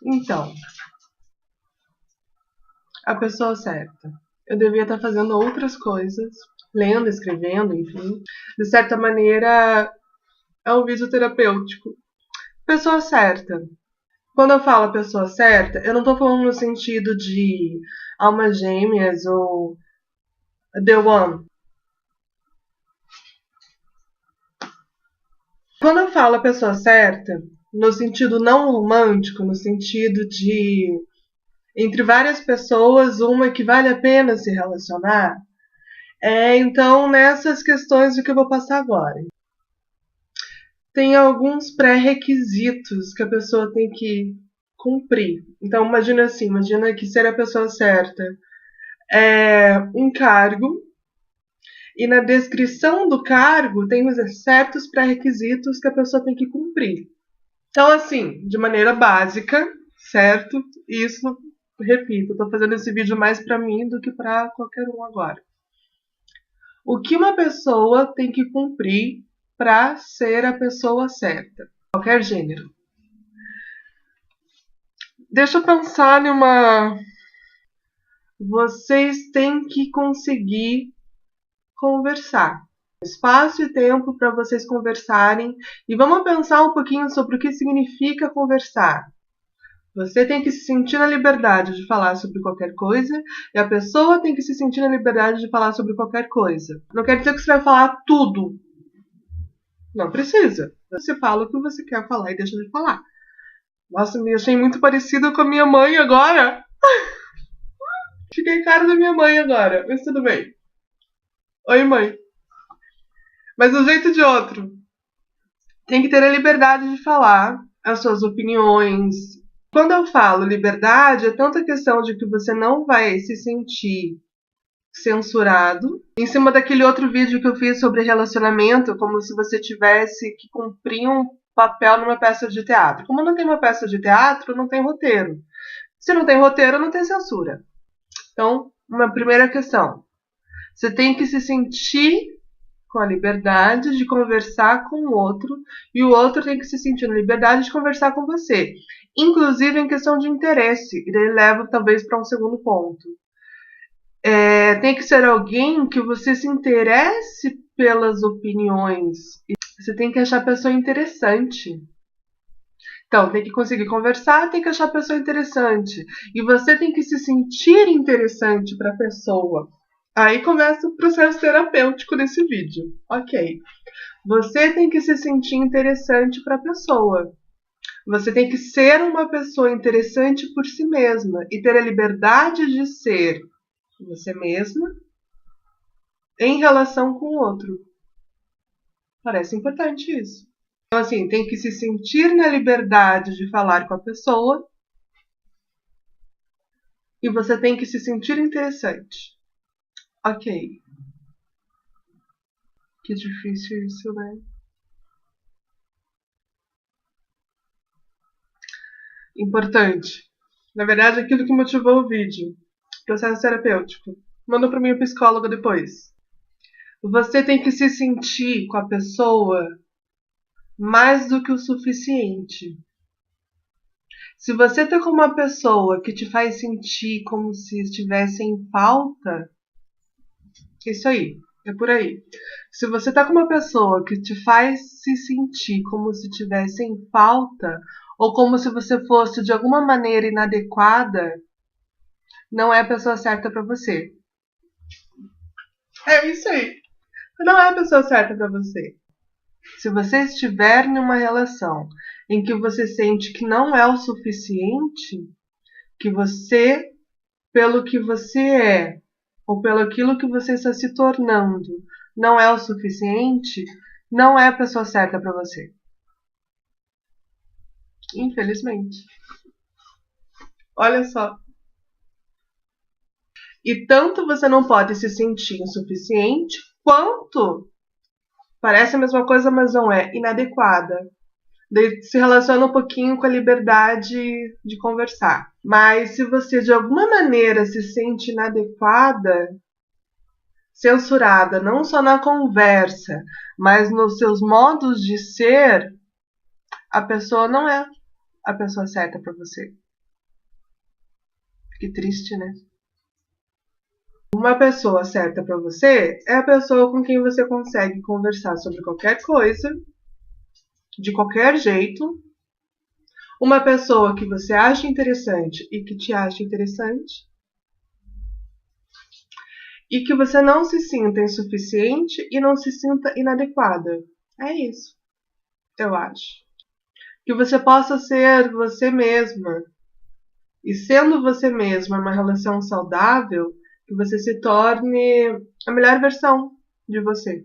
Então, a pessoa certa. Eu devia estar fazendo outras coisas, lendo, escrevendo, enfim. De certa maneira, é um vídeo terapêutico. Pessoa certa. Quando eu falo pessoa certa, eu não tô falando no sentido de almas gêmeas ou the one. Quando eu falo a pessoa certa, no sentido não romântico, no sentido de entre várias pessoas, uma que vale a pena se relacionar, então nessas questões do que eu vou passar agora. Tem alguns pré-requisitos que a pessoa tem que cumprir. Então imagina assim, imagina que ser a pessoa certa é um cargo e na descrição do cargo tem os certos pré-requisitos que a pessoa tem que cumprir. Então assim, de maneira básica, certo? Isso, repito, eu tô fazendo esse vídeo mais para mim do que para qualquer um agora. O que uma pessoa tem que cumprir para ser a pessoa certa? Qualquer gênero. Deixa eu pensar numa. Vocês têm que conseguir conversar. Espaço e tempo para vocês conversarem. E vamos pensar um pouquinho sobre o que significa conversar. Você tem que se sentir na liberdade de falar sobre qualquer coisa e a pessoa tem que se sentir na liberdade de falar sobre qualquer coisa. Não quer dizer que você vai falar tudo. Não precisa. Você fala o que você quer falar e deixa de falar. Nossa, me achei muito parecida com a minha mãe agora. Fiquei cara da minha mãe agora, mas tudo bem. Oi, mãe. Mas do jeito de outro. Tem que ter a liberdade de falar as suas opiniões. Quando eu falo liberdade, é tanta questão de que você não vai se sentir censurado. Em cima daquele outro vídeo que eu fiz sobre relacionamento, como se você tivesse que cumprir um papel numa peça de teatro. Como não tem uma peça de teatro, não tem roteiro. Se não tem roteiro, não tem censura. Então, uma primeira questão. Você tem que se sentir com a liberdade de conversar com o outro e o outro tem que se sentir na liberdade de conversar com você. Inclusive em questão de interesse. E daí leva talvez para um segundo ponto. Tem que ser alguém que você se interesse pelas opiniões. Você tem que achar a pessoa interessante. Então, tem que conseguir conversar, tem que achar a pessoa interessante. E você tem que se sentir interessante para a pessoa. Aí começa o processo terapêutico desse vídeo. Ok. Você tem que se sentir interessante para a pessoa. Você tem que ser uma pessoa interessante por si mesma e ter a liberdade de ser você mesma em relação com o outro. Parece importante isso. Então, assim, tem que se sentir na liberdade de falar com a pessoa e você tem que se sentir interessante. Ok. Que difícil isso, né? Importante. Na verdade, aquilo que motivou o vídeo. Processo terapêutico. Manda para minha psicóloga depois. Você tem que se sentir com a pessoa mais do que o suficiente. Se você tá com uma pessoa que te faz sentir como se estivesse em falta, isso aí, é por aí. Se você tá com uma pessoa que te faz se sentir como se estivesse em falta, ou como se você fosse de alguma maneira inadequada, não é a pessoa certa para você. É isso aí. Não é a pessoa certa para você. Se você estiver numa relação em que você sente que não é o suficiente, que você, pelo que você é, ou pelo aquilo que você está se tornando, não é o suficiente, não é a pessoa certa para você. Infelizmente. Olha só. E tanto você não pode se sentir insuficiente, quanto parece a mesma coisa, mas não é, inadequada. Daí se relaciona um pouquinho com a liberdade de conversar. Mas se você de alguma maneira se sente inadequada, censurada, não só na conversa, mas nos seus modos de ser, a pessoa não é a pessoa certa para você. Que triste, né? Uma pessoa certa para você é a pessoa com quem você consegue conversar sobre qualquer coisa, de qualquer jeito. Uma pessoa que você acha interessante e que te acha interessante. E que você não se sinta insuficiente e não se sinta inadequada. É isso, eu acho. Que você possa ser você mesma. E sendo você mesma uma relação saudável, que você se torne a melhor versão de você.